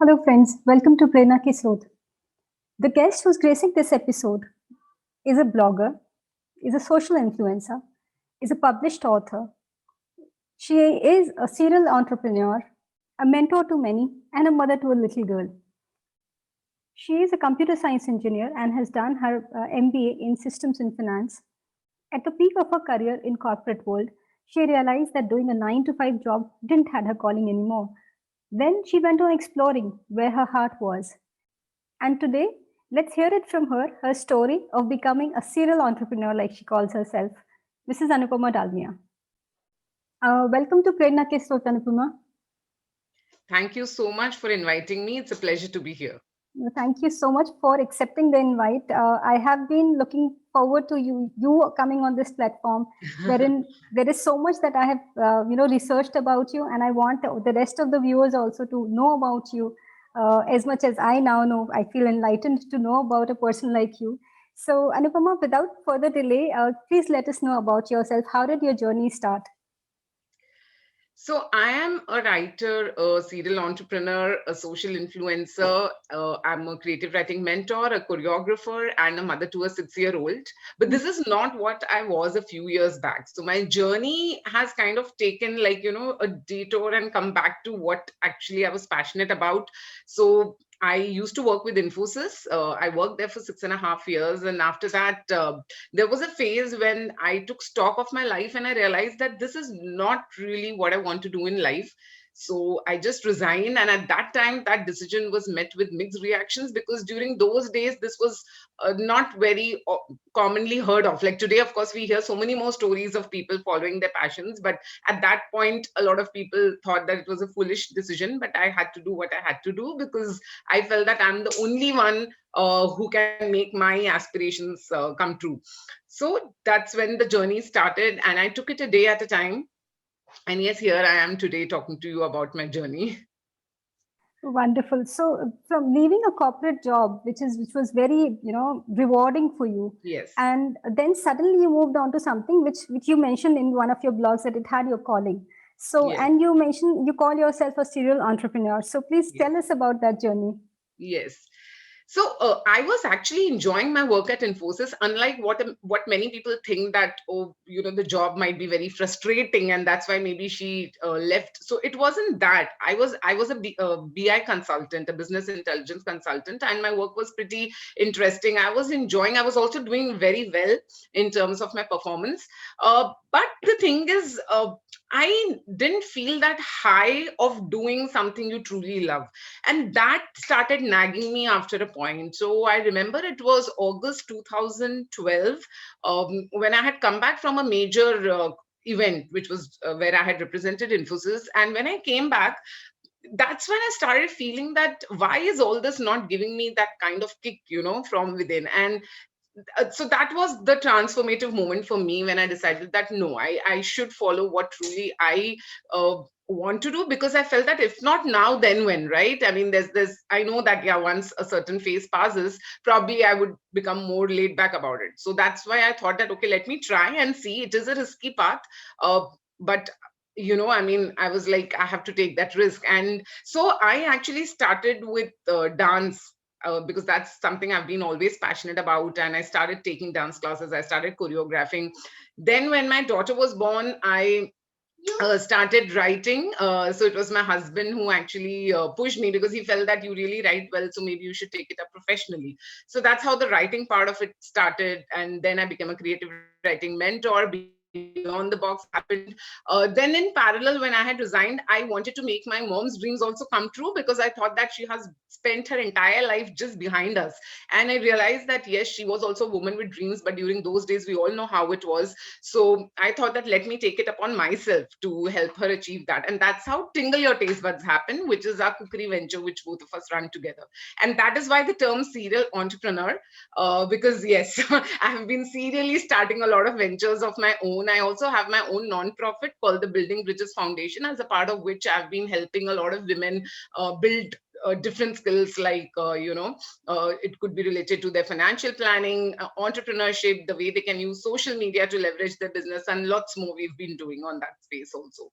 Hello, friends. Welcome to Prerna Ki Srodh. The guest who's gracing this episode is a blogger, is a social influencer, is a published author. She is a serial entrepreneur, a mentor to many, and a mother to a little girl. She is a computer science engineer and has done her MBA in systems and finance. At the peak of her career in corporate world, she realized that doing a 9 to 5 job didn't have her calling anymore. Then she went on exploring where her heart was. And today, let's hear it from her story of becoming a serial entrepreneur, like she calls herself, Mrs. Anupama Dalmia. Welcome to Prerna Ke Srot, Anupama. Thank you so much for inviting me. It's a pleasure to be here. Thank you so much for accepting the invite. I have been looking forward to you coming on this platform, wherein there is so much that I have researched about you, and I want the rest of the viewers also to know about you as much as I now know. I feel enlightened to know about a person like you. So, Anupama, without further delay, please let us know about yourself. How did your journey start? So, I am a writer, a serial entrepreneur, a social influencer. I'm a creative writing mentor, a choreographer, and a mother to a 6-year-old. But this is not what I was a few years back. So, my journey has kind of taken, a detour and come back to what actually I was passionate about. So, I used to work with Infosys. I worked there for 6.5 years. And after that, there was a phase when I took stock of my life and I realized that this is not really what I want to do in life. So I just resigned. And at that time, that decision was met with mixed reactions because during those days, this was not very commonly heard of. Like today, of course, we hear so many more stories of people following their passions. But at that point, a lot of people thought that it was a foolish decision. But I had to do what I had to do because I felt that I'm the only one who can make my aspirations come true. So that's when the journey started, and I took it a day at a time. And yes, here I am today talking to you about my journey. Wonderful. So, from leaving a corporate job, which was very rewarding for you, Yes, and then suddenly you moved on to something which you mentioned in one of your blogs that it had your calling. So, yes, and you mentioned you call yourself a serial entrepreneur. So, please yes. tell us about that journey. Yes. So I was actually enjoying my work at Infosys. Unlike what many people think that the job might be very frustrating and that's why maybe she left. So it wasn't that. I was a BI consultant, a business intelligence consultant, and my work was pretty interesting. I was enjoying. I was also doing very well in terms of my performance. But the thing is, I didn't feel that high of doing something you truly love, and that started nagging me after a point. So I remember it was August 2012, when I had come back from a major event, which was where I had represented Infosys. And when I came back, that's when I started feeling that why is all this not giving me that kind of kick, from within? And so that was the transformative moment for me when I decided that no, I should follow what truly I want to do, because I felt that if not now, then when, right? I mean, there's I know that yeah, once a certain phase passes, probably I would become more laid back about it. So that's why I thought that okay, let me try and see. It is a risky path, but I mean, I was like, I have to take that risk. And so I actually started with dance, because that's something I've been always passionate about. And I started taking dance classes, I started choreographing. Then, when my daughter was born, I started writing. So it was my husband who actually pushed me because he felt that you really write well, so maybe you should take it up professionally. So that's how the writing part of it started. And then I became a creative writing mentor. Beyond the Box happened. Then, in parallel, when I had resigned, I wanted to make my mom's dreams also come true because I thought that she has spent her entire life just behind us. And I realized that yes, she was also a woman with dreams, but during those days, we all know how it was. So I thought that let me take it upon myself to help her achieve that. And that's how Tingle Your Taste Buds happen, which is our cookery venture, which both of us run together. And that is why the term serial entrepreneur, because yes, I have been serially starting a lot of ventures of my own. I also have my own non-profit called the Building Bridges Foundation, as a part of which I've been helping a lot of women build different skills, like it could be related to their financial planning, entrepreneurship, the way they can use social media to leverage their business, and lots more we've been doing on that space also.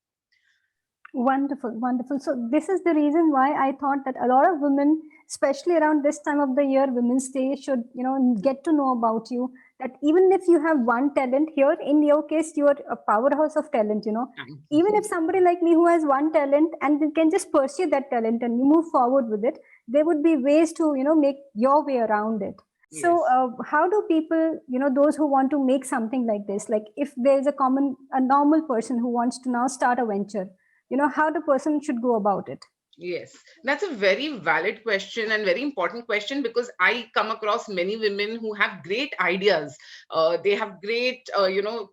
Wonderful, wonderful. So this is the reason why I thought that a lot of women, especially around this time of the year, Women's Day, should get to know about you. That even if you have one talent here, in your case, you are a powerhouse of talent. Thank Even you. if somebody like me who has one talent and they can just pursue that talent and you move forward with it, there would be ways to make your way around it. So, Yes. how do people, those who want to make something like this, like if there's a normal person who wants to now start a venture, how the person should go about it? Yes, that's a very valid question and very important question, because I come across many women who have great ideas. They have great,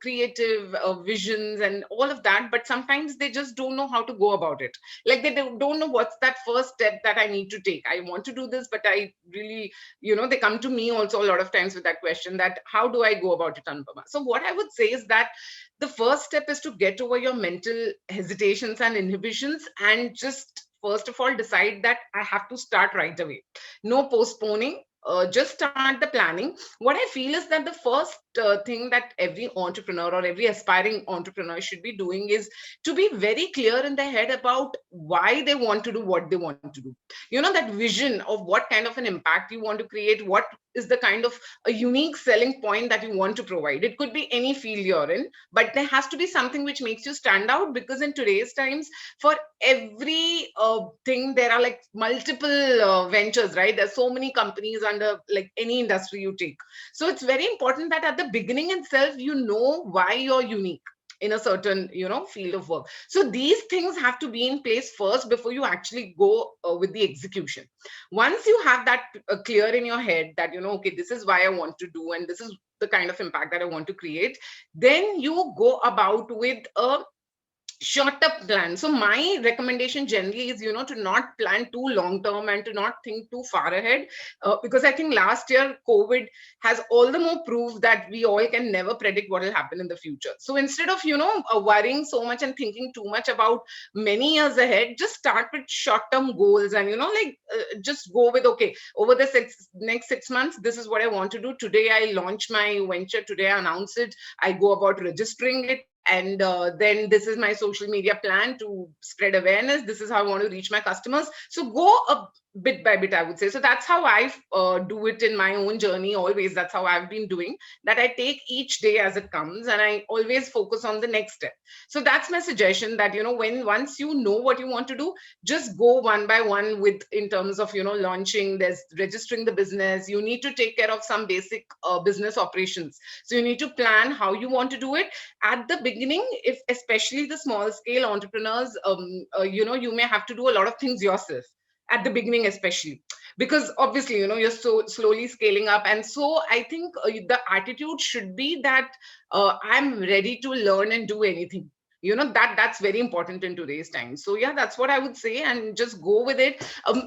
creative visions and all of that, but sometimes they just don't know how to go about it. Like they don't know what's that first step that I need to take. I want to do this, but I really, they come to me also a lot of times with that question, that how do I go about it, Anupama? So what I would say is that the first step is to get over your mental hesitations and inhibitions, and just first of all decide that I have to start right away. No postponing. Just start the planning. What I feel is that the first thing that every entrepreneur or every aspiring entrepreneur should be doing is to be very clear in their head about why they want to do what they want to do. That vision of what kind of an impact you want to create, what is the kind of a unique selling point that you want to provide. It could be any field you're in, but there has to be something which makes you stand out, because in today's times, for every thing there are like multiple ventures, right? There's so many companies under like any industry you take. So it's very important that at the beginning itself you know why you're unique in a certain field of work. So these things have to be in place first before you actually go with the execution. Once you have that clear in your head, that okay, this is why I want to do and this is the kind of impact that I want to create, then you go about with a short up plan. So my recommendation generally is to not plan too long term and to not think too far ahead, because I think last year COVID has all the more proved that we all can never predict what will happen in the future. So instead of worrying so much and thinking too much about many years ahead, just start with short term goals, and just go with, okay, over the next 6 months, this is what I want to do. Today I launch my venture, today I announce it, I go about registering it, and then this is my social media plan to spread awareness, this is how I want to reach my customers. So go a bit by bit, I would say. So that's how I do it in my own journey. Always, that's how I've been doing, that I take each day as it comes and I always focus on the next step. So that's my suggestion, that when once you know what you want to do, just go one by one with, in terms of launching, there's registering the business, you need to take care of some basic business operations. So you need to plan how you want to do it at the beginning. If especially the small scale entrepreneurs, you may have to do a lot of things yourself at the beginning, especially because obviously you're so slowly scaling up. And so I think the attitude should be that I'm ready to learn and do anything. That's very important in today's time. So yeah, that's what I would say, and just go with it.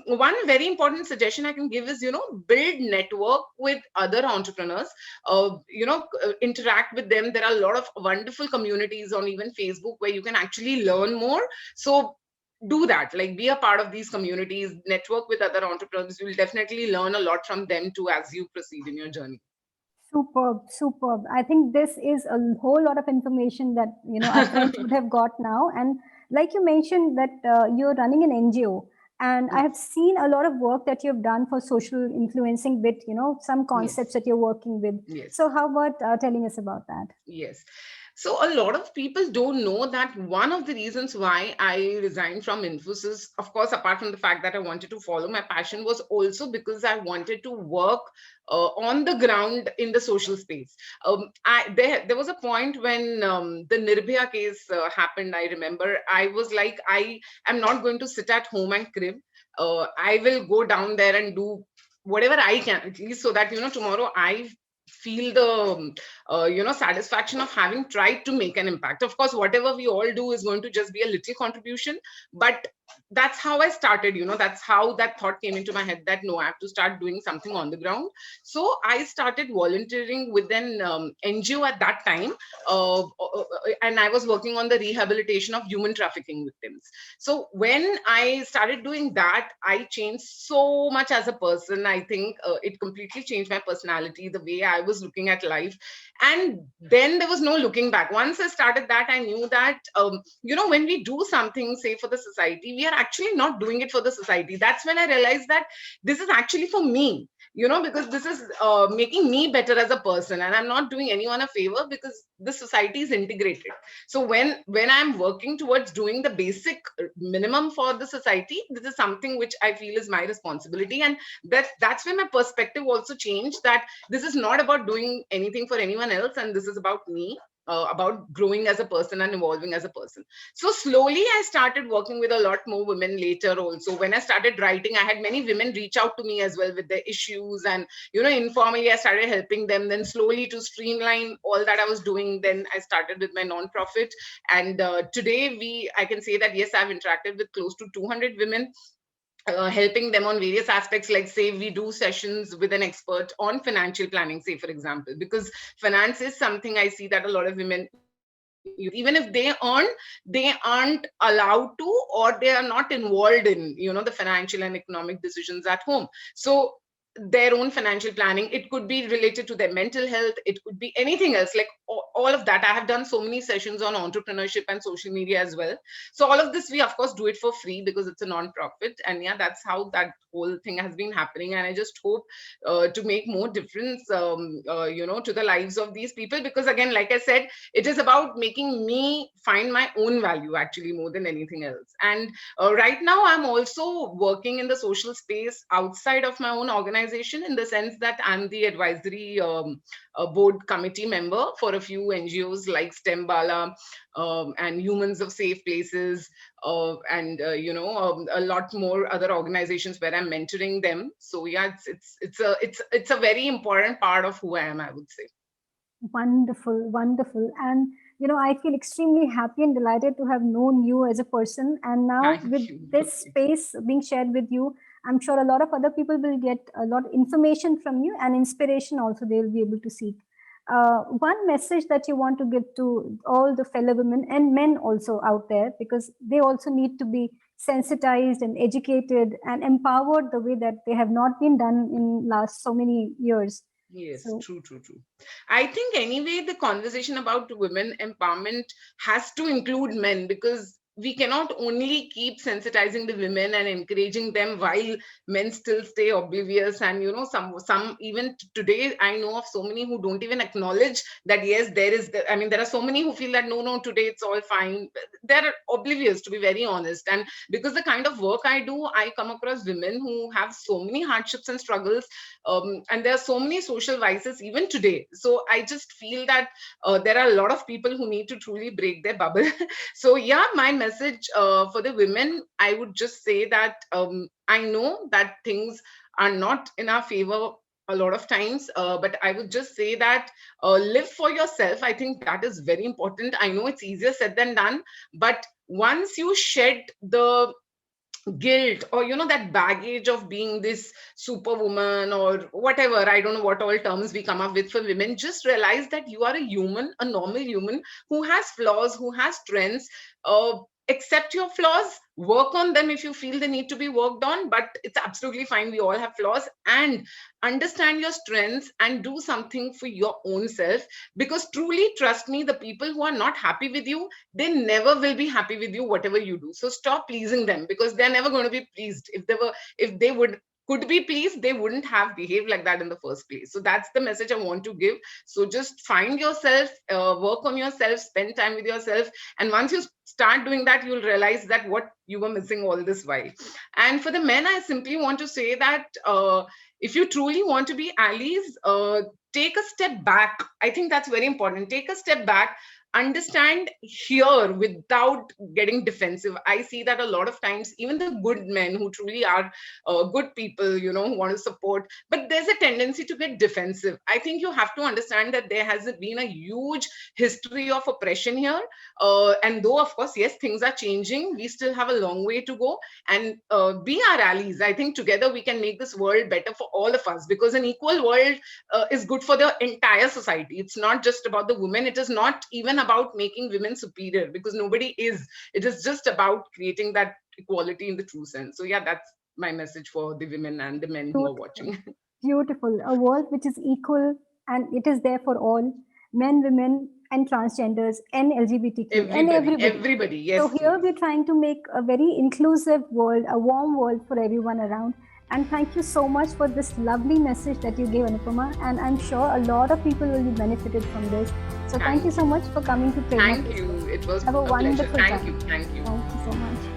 One very important suggestion I can give is build network with other entrepreneurs. Interact with them. There are a lot of wonderful communities on even Facebook where you can actually learn more. So do that, like be a part of these communities, network with other entrepreneurs. You'll definitely learn a lot from them too as you proceed in your journey. Superb, superb. I think this is a whole lot of information that our friends would have got now. And like you mentioned that you're running an NGO, and I Yes. have seen a lot of work that you've done for social influencing with some concepts Yes. that you're working with. Yes. So how about telling us about that? Yes. So a lot of people don't know that one of the reasons why I resigned from Infosys, of course, apart from the fact that I wanted to follow my passion, was also because I wanted to work on the ground in the social space. There was a point when the Nirbhaya case happened. I remember I was like, I am not going to sit at home and crib. I will go down there and do whatever I can, at least so that tomorrow I feel the satisfaction of having tried to make an impact. Of course, whatever we all do is going to just be a little contribution, but that's how I started. That's how that thought came into my head, that no, I have to start doing something on the ground. So I started volunteering with an NGO at that time, and I was working on the rehabilitation of human trafficking victims. So when I started doing that, I changed so much as a person. I think it completely changed my personality, the way I I was looking at life. And then there was no looking back. Once I started that, I knew that, when we do something, say, for the society, we are actually not doing it for the society. That's when I realized that this is actually for me, because this is making me better as a person, and I'm not doing anyone a favor, because the society is integrated. So when I'm working towards doing the basic minimum for the society, this is something which I feel is my responsibility. And that's when my perspective also changed, that this is not about doing anything for anyone else, and this is about me, about growing as a person and evolving as a person. So slowly I started working with a lot more women later also. When I started writing, I had many women reach out to me as well with their issues, and informally I started helping them. Then slowly, to streamline all that I was doing, then I started with my non-profit. And today I can say that yes, I've interacted with close to 200 women, helping them on various aspects. Like, say, we do sessions with an expert on financial planning, say, for example, because finance is something I see that a lot of women, even if they earn, they aren't allowed to, or they are not involved in the financial and economic decisions at home. So their own financial planning, it could be related to their mental health, it could be anything else, like all of that. I have done so many sessions on entrepreneurship and social media as well. So all of this, we of course do it for free, because it's a non-profit. And yeah, that's how that whole thing has been happening. And I just hope to make more difference, to the lives of these people, because again, like I said, it is about making me find my own value, actually, more than anything else. And right now, I'm also working in the social space outside of my own organization, in the sense that I'm the advisory board committee member for a few NGOs like STEM Bala, and Humans of Safe Places, a lot more other organizations where I'm mentoring them. So yeah, it's a very important part of who I am, I would say. Wonderful, wonderful. And, I feel extremely happy and delighted to have known you as a person. And now, Thank with you. this space being shared with you, I'm sure a lot of other people will get a lot of information from you, and inspiration also they'll be able to seek. One message that you want to give to all the fellow women and men also out there, because they also need to be sensitized and educated and empowered the way that they have not been done in last so many years. Yes, So true, true, true. I think anyway, the conversation about women empowerment has to include men, because we cannot only keep sensitizing the women and encouraging them while men still stay oblivious. And some even today, I know of so many who don't even acknowledge that yes, I mean, there are so many who feel that no, today it's all fine. They're oblivious, to be very honest. And because the kind of work I do, I come across women who have so many hardships and struggles, and there are so many social vices even today. So I just feel that there are a lot of people who need to truly break their bubble. So yeah, my message for the women, I would just say that I know that things are not in our favor a lot of times, but I would just say that live for yourself. I think that is very important. I know it's easier said than done, but once you shed the guilt, or that baggage of being this superwoman, or whatever, I don't know what all terms we come up with for women, just realize that you are a human, a normal human, who has flaws, who has strengths. Accept your flaws, work on them if you feel they need to be worked on, but it's absolutely fine, we all have flaws. And understand your strengths and do something for your own self, because truly, trust me, the people who are not happy with you, they never will be happy with you whatever you do. So stop pleasing them, because they're never going to be pleased. If they would could be pleased, they wouldn't have behaved like that in the first place. So that's the message I want to give. So just find yourself, work on yourself, spend time with yourself, and once you start doing that, you'll realize that what you were missing all this while. And for the men, I simply want to say that if you truly want to be allies, take a step back. I think that's very important. Take a step back, understand, hear without getting defensive. I see that a lot of times, even the good men who truly are good people, who want to support, but there's a tendency to get defensive. I think you have to understand that there has been a huge history of oppression here. And though, of course, yes, things are changing, we still have a long way to go. And be our allies. I think together we can make this world better for all of us, because an equal world is good for the entire society. It's not just about the women. It is not even about making women superior, because nobody is. It is just about creating that equality in the true sense. So yeah, that's my message for the women and the men who are beautiful, watching. beautiful. A world which is equal and it is there for all men, women, and transgenders, and LGBTQ, and everybody. Yes. So here please. we're trying to make a very inclusive world, a warm world for everyone around. And thank you so much for this lovely message that you gave, Anupama. And I'm sure a lot of people will be benefited from this. So thank you so much for coming to Prerna Thank Kiss you. Lodh. It was Have a a pleasure. wonderful Thank time. you. Thank you. Thank you so much.